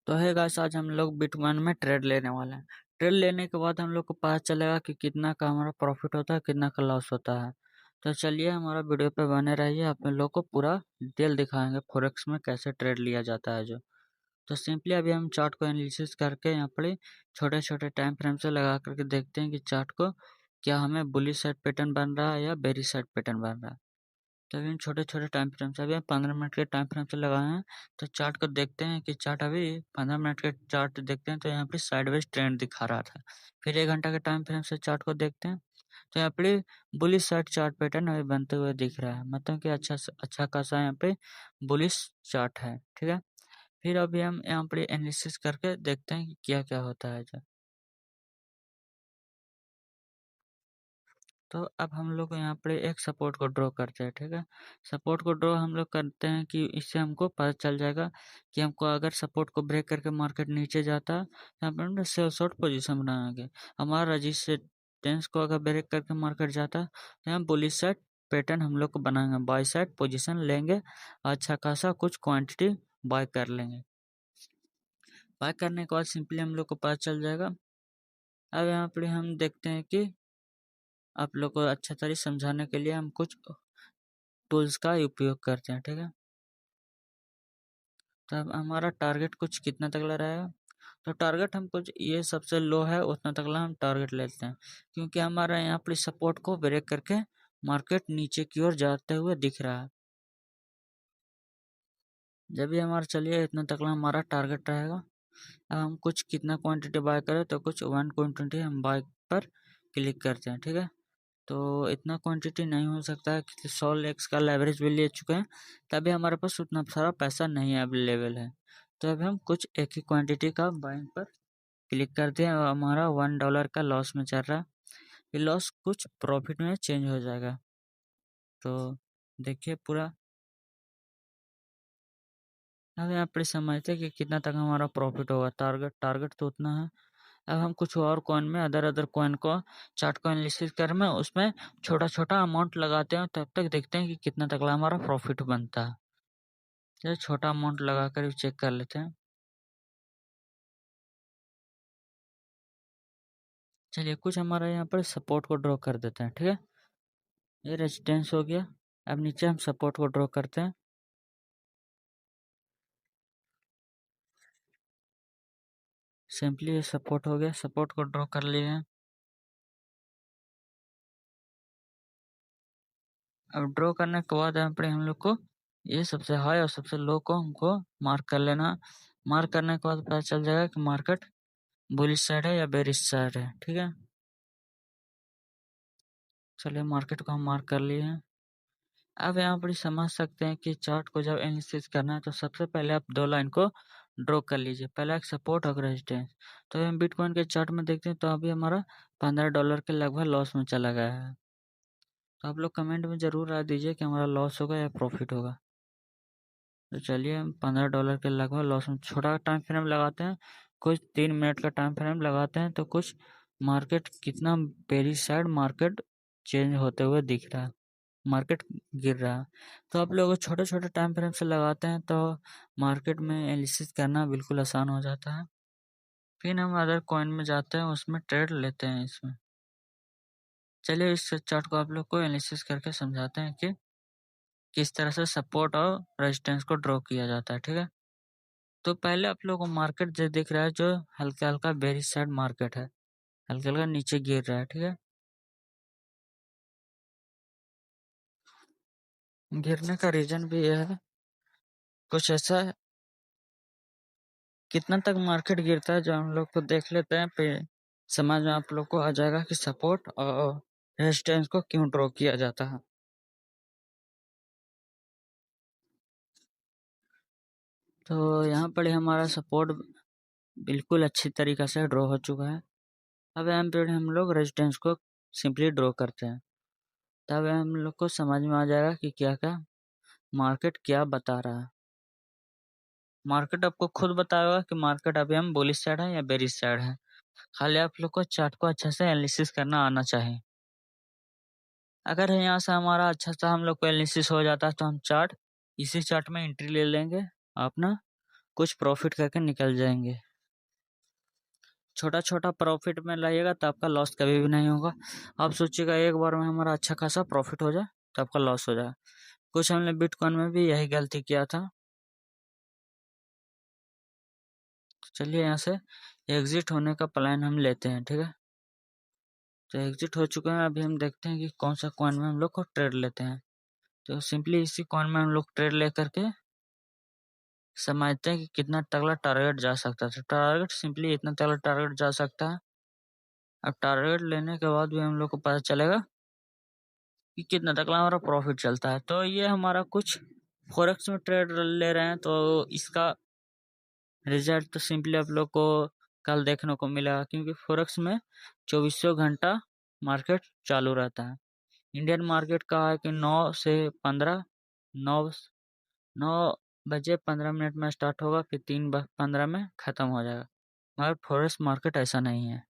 तो है गाइस, आज हम लोग बिटकॉइन में ट्रेड लेने वाले हैं। ट्रेड लेने के बाद हम लोग को पता चलेगा कि कितना का हमारा प्रॉफिट होता है, कितना का लॉस होता है। तो चलिए हमारा वीडियो पे बने रहिए, आप लोग को पूरा डिटेल दिखाएंगे फॉरेक्स में कैसे ट्रेड लिया जाता है जो। तो सिंपली अभी हम चार्ट को एनालिसिस करके यहाँ पर छोटे छोटे टाइम फ्रेम से लगा करके देखते हैं कि चार्ट को क्या हमें बुलिश साइड पैटर्न बन रहा है या बेरिश साइड पैटर्न बन रहा है। तो अभी हम छोटे-छोटे टाइम फ्रेम से, अभी हम 15 मिनट के टाइम फ्रेम से लगाए हैं। तो चार्ट को देखते हैं कि चार्ट अभी 15 मिनट के चार्ट देखते हैं तो यहाँ पे साइडवेज ट्रेंड दिखा रहा था। फिर 1 घंटा के टाइम फ्रेम से चार्ट को देखते हैं तो यहाँ पे बुलिश साइड चार्ट पैटर्न अभी बनते हुए दिख रहा है, मतलब कि अच्छा खासा यहाँ पे बुलिश चार्ट है। ठीक है, फिर अभी हम यहाँ पे एनालिसिस करके देखते हैं कि क्या क्या होता है जो। तो अब हम लोग यहाँ पे एक सपोर्ट को ड्रॉ करते हैं। ठीक है, सपोर्ट को ड्रॉ हम लोग करते हैं कि इससे हमको पता चल जाएगा कि हमको अगर सपोर्ट को ब्रेक करके मार्केट नीचे जाता है तो यहाँ पर हम सेल शॉर्ट पोजीशन बनाएंगे। हमारा रेजिस्टेंस को अगर ब्रेक करके मार्केट जाता है तो यहाँ बुलिश साइड पैटर्न हम लोग को बनाएंगे, बाय साइड पोजीशन लेंगे, अच्छा खासा कुछ क्वांटिटी बाय कर लेंगे। बाय करने के बाद सिंपली हम लोग को पता चल जाएगा। अब यहाँ पे हम देखते हैं कि आप लोग को अच्छा तरीके समझाने के लिए हम कुछ टूल्स का उपयोग करते हैं। ठीक है, तो अब हमारा टारगेट कुछ कितना तक रहेगा। तो टारगेट हम कुछ ये सबसे लो है उतना तकला हम टारगेट लेते हैं, क्योंकि हमारा यहाँ पर सपोर्ट को ब्रेक करके मार्केट नीचे की ओर जाते हुए दिख रहा है। जब भी हमारा चलिए इतना तकला हमारा टारगेट रहेगा। अब हम कुछ कितना क्वांटिटी बाय करें तो कुछ 1 क्वांटिटी हम बाय पर क्लिक करते हैं। ठीक है, तो इतना क्वांटिटी नहीं हो सकता है कि 100 लैक्स का लेवरेज भी ले चुके हैं, तभी हमारे पास उतना सारा पैसा नहीं अवेलेबल है। तो अभी हम कुछ एक ही क्वांटिटी का बाइंग पर क्लिक करते हैं और हमारा $1 का लॉस में चल रहा है। ये लॉस कुछ प्रॉफिट में चेंज हो जाएगा। तो देखिए पूरा, अब यहाँ पर समझते हैं कि कितना तक हमारा प्रॉफिट होगा। टारगेट टारगेट तो उतना है। अब हम कुछ और कॉइन में अदर अदर कॉइन को चार्ट को एनालिसिस कर में उसमें छोटा छोटा अमाउंट लगाते हैं, तब तक देखते हैं कि कितना तक हमारा प्रॉफिट बनता है। चलिए छोटा अमाउंट लगा कर चेक कर लेते हैं। चलिए कुछ हमारा यहाँ पर सपोर्ट को ड्रॉ कर देते हैं। ठीक है, ये रेजिस्टेंस हो गया। अब नीचे हम सपोर्ट को ड्रॉ करते हैं। सिंपली ये सपोर्ट हो गया, सपोर्ट को ड्रॉ कर लिए हैं। अब ड्रॉ करने के बाद यहाँ पर हम लोग को ये सबसे हाई और सबसे लो को हमको मार्क कर लेना। मार्क करने के बाद पता चल जाएगा कि मार्केट बुलिश साइड है या बेरिश साइड है। ठीक है, चलिए मार्केट को हम मार्क कर लिए हैं। अब यहाँ पर समझ सकते हैं कि चार्ट को जब एनालिसिस करना है तो सबसे पहले आप दो लाइन को ड्रॉ कर लीजिए, पहला एक सपोर्ट और रेजिस्टेंस। तो हम बिटकॉइन के चार्ट में देखते हैं तो अभी हमारा $15 के लगभग लॉस में चला गया है। तो आप लोग कमेंट में जरूर राय दीजिए कि हमारा लॉस होगा या प्रॉफिट होगा। तो चलिए हम $15 के लगभग लॉस में छोटा टाइम फ्रेम लगाते हैं, कुछ 3 मिनट का टाइम फ्रेम लगाते हैं तो कुछ मार्केट कितना बेरिश साइड मार्केट चेंज होते हुए दिख रहा है, मार्केट गिर रहा है। तो आप लोग छोटे छोटे टाइम फ्रेम से लगाते हैं तो मार्केट में एनालिसिस करना बिल्कुल आसान हो जाता है। फिर हम अदर कॉइन में जाते हैं, उसमें ट्रेड लेते हैं इसमें। चलिए इस चार्ट को आप लोग को एनालिसिस करके समझाते हैं कि किस तरह से सपोर्ट और रेजिस्टेंस को ड्रॉ किया जाता है। ठीक है, तो पहले आप लोगों को मार्केट जो दिख रहा है जो हल्का हल्का बेरिश साइड मार्केट है, हल्का हल्का नीचे गिर रहा है। ठीक है, गिरने का रीजन भी यह है, कुछ ऐसा है, कितना तक मार्केट गिरता है जो हम लोग को देख लेते हैं, फिर समझ में आप लोग को आ जाएगा कि सपोर्ट और रेजिस्टेंस को क्यों ड्रॉ किया जाता है। तो यहाँ पर हमारा सपोर्ट बिल्कुल अच्छी तरीके से ड्रॉ हो चुका है। अब यहाँ पर हम लोग रेजिस्टेंस को सिंपली ड्रॉ करते हैं, तब हम लोग को समझ में आ जाएगा कि क्या क्या मार्केट क्या बता रहा है। मार्केट आपको खुद बताएगा कि मार्केट अभी हम बुलिश साइड है या बेरिश साइड है। खाली आप लोग को चार्ट को अच्छे से एनालिसिस करना आना चाहिए। अगर यहाँ से हमारा अच्छा सा हम लोग को एनालिसिस हो जाता है तो हम चार्ट इसी चार्ट में एंट्री ले लेंगे अपना, कुछ प्रॉफिट करके निकल जाएंगे। छोटा छोटा प्रॉफिट में लाइएगा तो आपका लॉस कभी भी नहीं होगा। आप सोचिएगा एक बार में हमारा अच्छा खासा प्रॉफिट हो जाए तो आपका लॉस हो जाए। कुछ हमने बिटकॉइन में भी यही गलती किया था। चलिए यहाँ से एग्जिट होने का प्लान हम लेते हैं, ठीक है। तो एग्जिट हो चुके हैं। अभी हम देखते हैं कि कौन सा कॉइन में हम लोग को ट्रेड लेते हैं। तो सिंपली इसी कॉइन में हम लोग ट्रेड ले करके समझते हैं कि कितना तगड़ा टारगेट जा सकता है। टारगेट सिंपली इतना तगड़ा टारगेट जा सकता है। अब टारगेट लेने के बाद भी हम लोग को पता चलेगा कि कितना तगड़ा हमारा प्रॉफिट चलता है। तो ये हमारा कुछ फॉरेक्स में ट्रेड ले रहे हैं, तो इसका रिजल्ट तो सिंपली आप लोग को कल देखने को मिलेगा, क्योंकि फॉरेक्स में 2400 घंटा मार्केट चालू रहता है। इंडियन मार्केट का है कि 9 से 15 9 9 बजे 15 मिनट में स्टार्ट होगा, फिर 3:15 में ख़त्म हो जाएगा। मगर फॉरेक्स मार्केट ऐसा नहीं है।